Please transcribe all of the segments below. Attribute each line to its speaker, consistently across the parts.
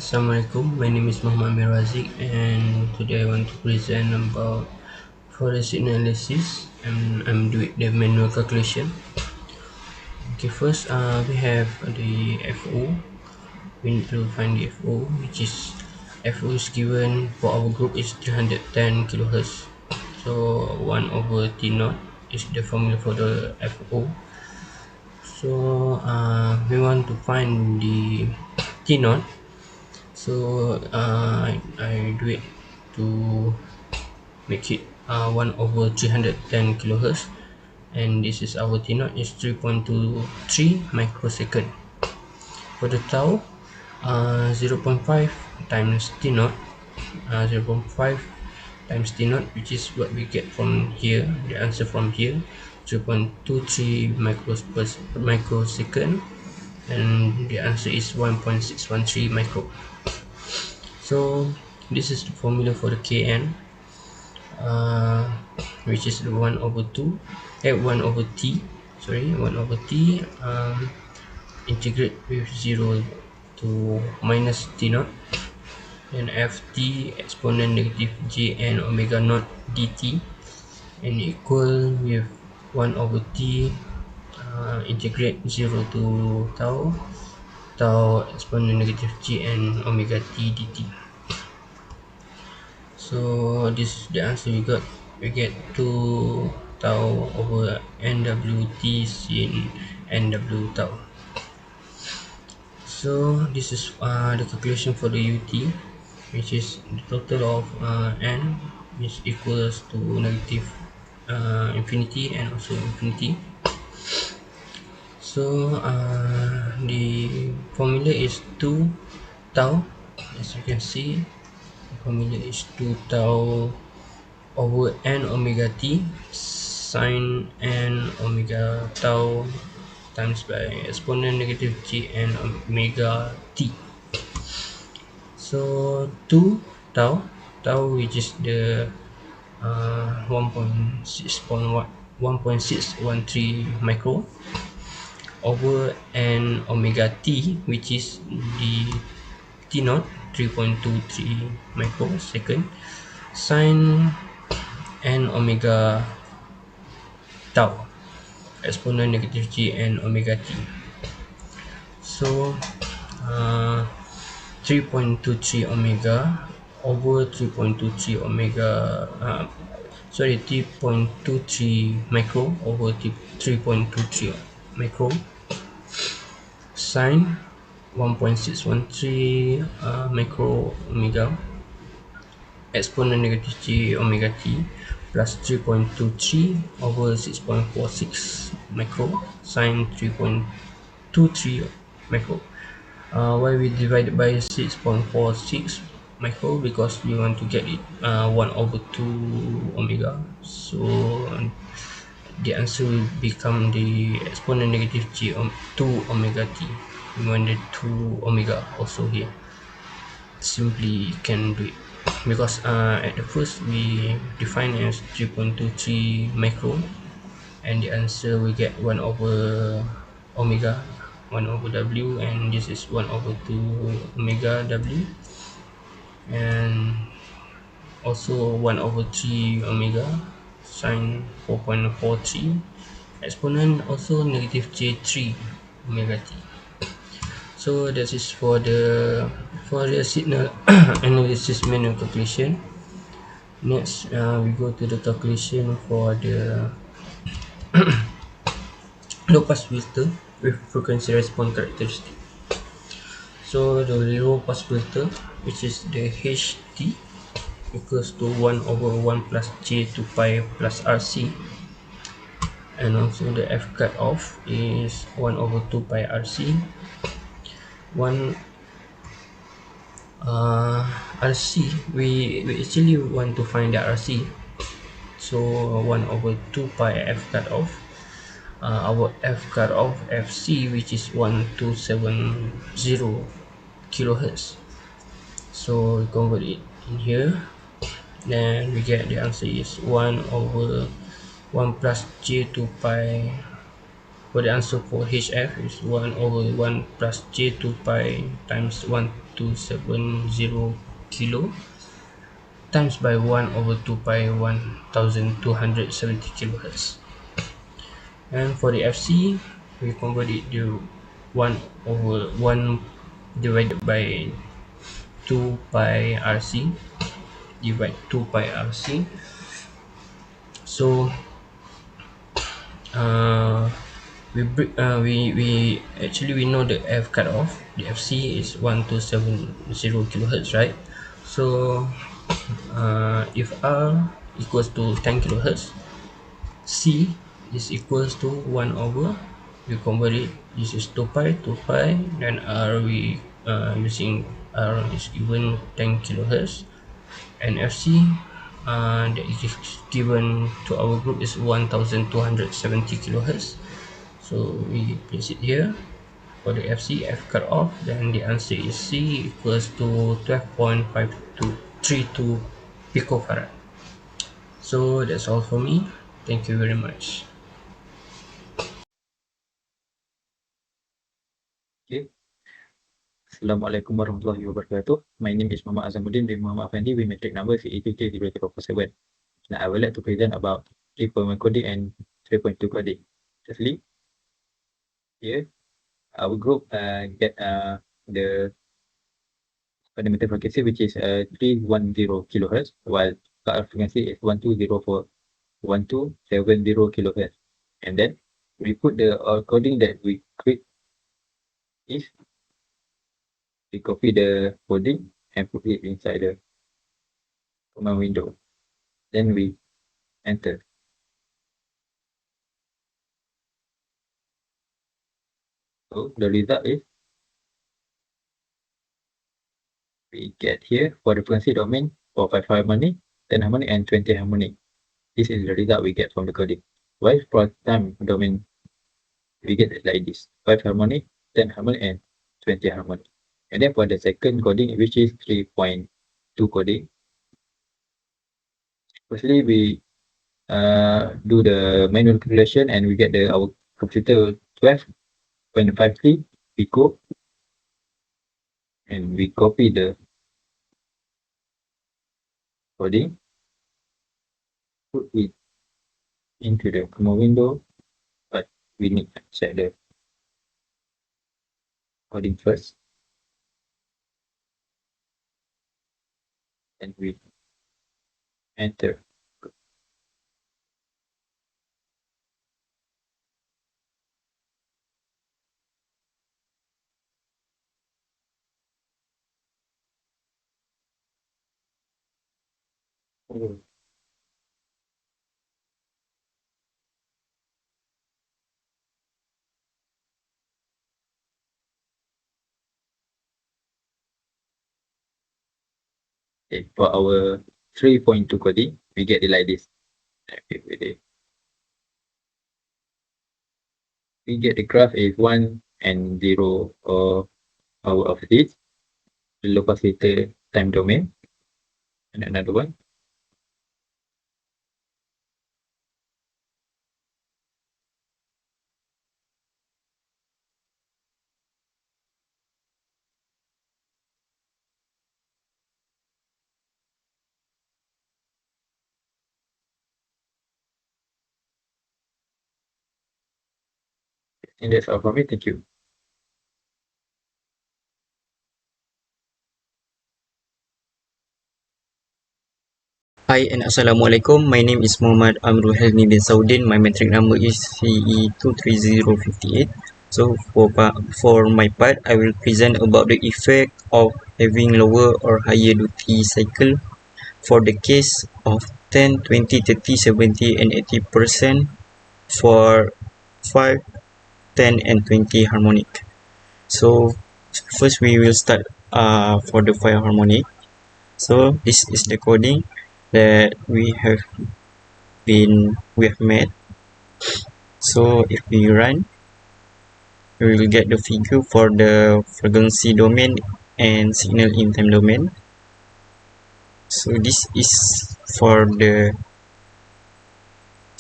Speaker 1: Assalamualaikum, my name is Muhammad HAZIQ, and today I want to present about forest analysis, and I'm doing the manual calculation. Okay, first we have the FO. We need to find the FO, which is FO is given for our group is 310 kilohertz. So 1 over T naught is the formula for the FO. So we want to find the T naught. So I do it to make it 1 over 310 kilohertz, and this is our T naught is 3.23 microsecond. For the tau, 0.5 times T naught, 0.5 times T naught, which is what we get from here, the answer from here, 0.23 microsecond, and the answer is 1.613 micro. So this is the formula for the Kn, which is 1 over T, 1 over T, integrate with 0 to minus T naught, and Ft exponent negative Jn omega naught dt, and equal with 1 over T, integrate 0 to tau exponent negative Jn omega t dt. So this is the answer we got. We get 2 tau over nwt sin nw tau. So this is the calculation for the ut, which is the total of n, which equals to negative infinity and also infinity. So the formula is 2 tau. As you can see, the formula is 2 tau over n omega t sin n omega tau times by exponent negative Jn omega t. So 2 tau, which is the 1.613 micro, over n omega t, which is the T naught, 3.23 microsecond, sin n omega tau exponent negative Jn omega t. So 3.23 omega over 3.23 omega 3.23 micro over 3.23 micro, sin 1.613 micro omega exponent negative J omega t plus 3.23 over 6.46 micro sin 3.23 micro. Why we divided by 6.46 micro? Because we want to get it 1 over 2 omega. So the answer will become the exponent negative J 2 omega t. We want the 2 omega also here. Simply can do it, because at the first we define as 3.23 micro, and the answer we get 1 over omega, 1 over w, and this is 1 over 2 omega w, and also 1 over 3 omega sin 4.43, exponent also negative J3 omega t. So that is for the signal analysis manual calculation. Next we go to the calculation for the low pass filter with frequency response characteristic. So the low pass filter, which is the HT, equals to 1 over 1 plus j 2 pi plus RC, and also the F cut off is 1 over 2 pi RC. RC, we actually want to find the RC, so 1 over 2 pi F cut off. Our F cut off FC, which is 1270 kilohertz, so we convert it in here, then we get the answer is 1 over 1 plus j 2 pi. For the answer for HF is 1 over 1 plus j 2 pi times 1 1270 kilo times by 1 over 2 pi 1270 kilohertz. And for the FC, we convert it to 1 over 1 divided by 2 pi RC, divide 2 pi RC. So we actually we know the F cutoff. The FC is 1270 kilohertz, right? So if R equals to 10 kilohertz, C is equals to 1 over, we convert it, this is 2 pi, then R we using R is given 10 kilohertz, and FC that is given to our group is 1270 kilohertz. So we place it here for the FC, F cut off, then the answer is C equals to 12.5232 picofarad. So that's all for me. Thank you very much.
Speaker 2: Okay. Assalamualaikum warahmatullahi wabarakatuh. My name is Muhammad AZAMUDDIN bin Muhammad AFANDI with metric number C82K047. Now I would like to present about 3.1 coding and 3.2 coding. Firstly, here our group get the fundamental frequency which is 310 kilohertz, while cut-off frequency is 1270 kilohertz. And then we put the coding that we create is we copy the coding and put it inside the command window. Then we enter. So the result is we get here for the frequency domain for 5 harmonic, 10 harmonic, and 20 harmonic. This is the result we get from the coding. While for time domain, we get it like this: 5 harmonic, 10 harmonic, and 20 harmonic. And then for the second coding, which is 3.2 coding, firstly we do the manual calculation and we get our computer 12.53 pico, and we copy the coding, put it into the command window, but we need to set the coding first, and we enter. Okay, for our 3.2 coding, we get it like this. We get the graph is 1 and 0 out of this, the low pass filter time domain, and another one. And that's all from me. Thank you.
Speaker 3: Hi and Assalamualaikum. My name is Muhammad HELMY bin SAHUDIN. My metric number is CE23058. So for my part, I will present about the effect of having lower or higher duty cycle for the case of 10, 20, 30, 70 and 80% for 5, 10 and 20 harmonic. So first we will start for the 5 harmonic. So this is the coding that we have made. So if we run, we will get the figure for the frequency domain and signal in time domain. So this is for the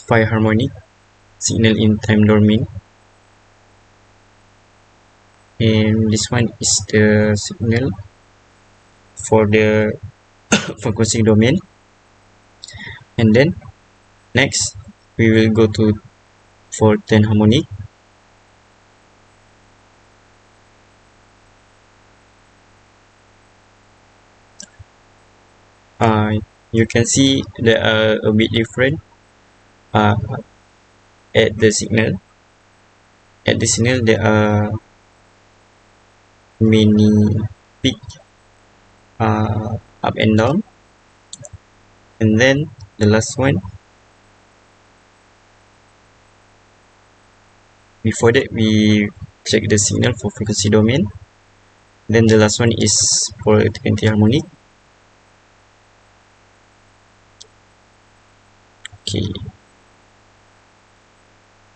Speaker 3: 5 harmonic signal in time domain, and this one is the signal for the focusing domain, and then next we will go to for 10 harmonic. You can see they are a bit different uh, at the signal. At the signal there are many peak up and down, and then the last one, before that we check the signal for frequency domain, then the last one is for 20 harmonic. Okay,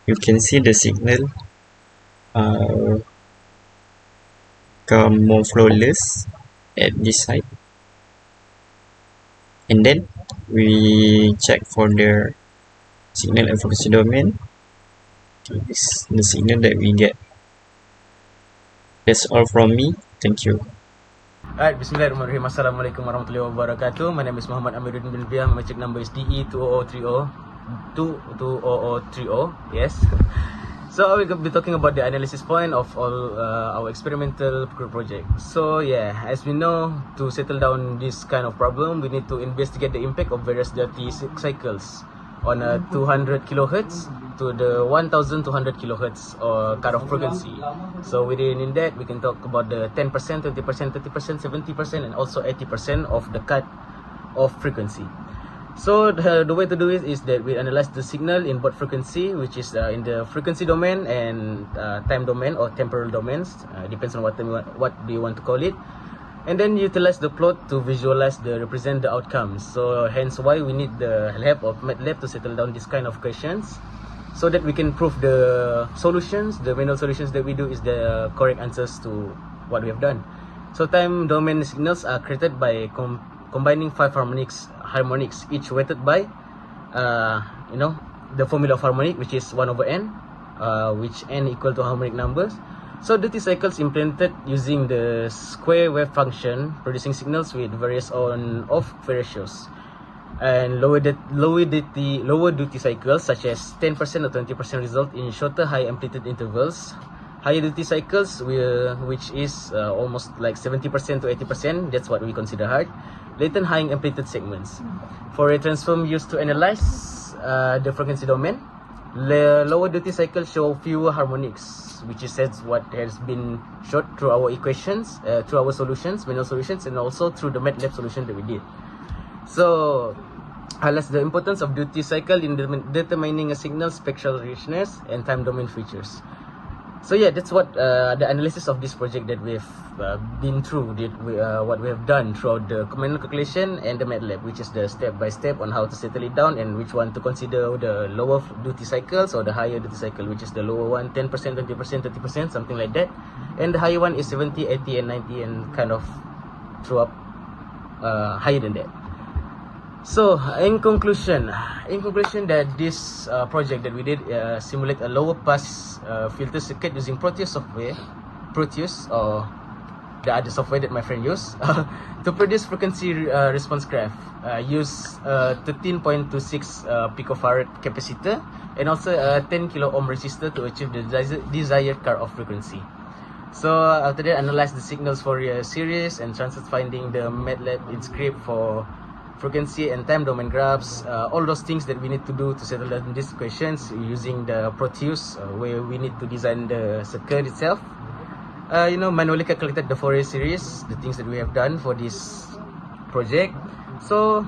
Speaker 3: you can see the signal come more flawless at this side, and then we check for the signal and frequency domain. Okay, this is the signal that we get. That's all from me. Thank you.
Speaker 4: Alright, bismillahirrahmanirrahim. Assalamualaikum warahmatullahi wabarakatuh. My name is MOHAMAD AMIRUDDIN bin Biah. My check number is DE20030. Yes. So I will be talking about the analysis point of all our experimental project. So yeah, as we know, to settle down this kind of problem, we need to investigate the impact of various dirty cycles on a 200 kilohertz to the 1200 kilohertz or cutoff frequency. So within that, we can talk about the 10%, 20%, 30%, 70%, and also 80% of the cut of frequency. So the way to do it is that we analyze the signal in both frequency, which is in the frequency domain and time domain or temporal domains, depends on what do you want to call it. And then utilize the plot to visualize represent the outcomes. So hence why we need the help of MATLAB to settle down this kind of questions, so that we can prove the solutions, the manual solutions that we do is the correct answers to what we have done. So time domain signals are created by combining 5 harmonics, each weighted by the formula of harmonic, which is 1 over n, which n equal to harmonic numbers. So duty cycles implemented using the square wave function, producing signals with various on-off ratios. And lower duty cycles such as 10% or 20% result in shorter high amplitude intervals. Higher duty cycles, which is almost like 70% to 80%, that's what we consider hard, latent high amplitude segments. For a transform used to analyze the frequency domain, the lower duty cycles show fewer harmonics, which is what has been showed through our equations, through our solutions, manual solutions, and also through the MATLAB solution that we did. So highlights the importance of duty cycle in determining a signal's spectral richness and time domain features. So yeah, that's what the analysis of this project that we've been through, what we have done throughout the manual calculation and the MATLAB, which is the step-by-step on how to settle it down and which one to consider the lower duty cycles or the higher duty cycle, which is the lower one, 10%, 20%, 30%, something like that. And the higher one is 70, 80, and 90, and kind of throw up higher than that. So in conclusion that this project that we did simulate a lower pass filter circuit using Proteus software, or the other software that my friend used, to produce frequency response graph. Use 13.26 picofarad capacitor and also a 10 kilo ohm resistor to achieve the desired cutoff frequency. So after that, analyze the signals for a series and translate finding the MATLAB in script for frequency and time domain graphs, all those things that we need to do to settle down these questions using the Proteus, where we need to design the circuit itself. Manually calculated the Fourier series, the things that we have done for this project. So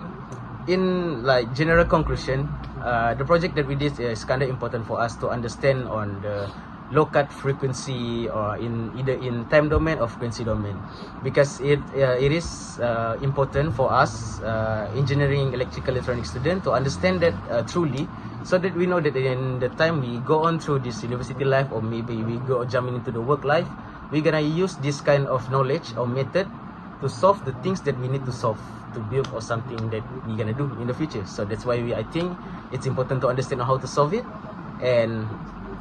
Speaker 4: in general conclusion, the project that we did is kind of important for us to understand on the low cut frequency or either in time domain or frequency domain, because it is important for us engineering electrical electronics student to understand that truly, so that we know that in the time we go on through this university life or maybe we go jumping into the work life, we're gonna use this kind of knowledge or method to solve the things that we need to solve to build or something that we're gonna do in the future. So that's why I think it's important to understand how to solve it, and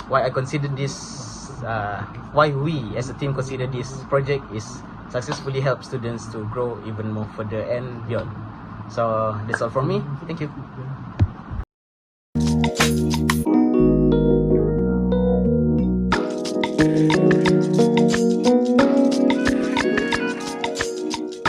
Speaker 4: why I consider this, why we as a team consider this project is successfully help students to grow even more further and beyond. So that's all from me. Thank you.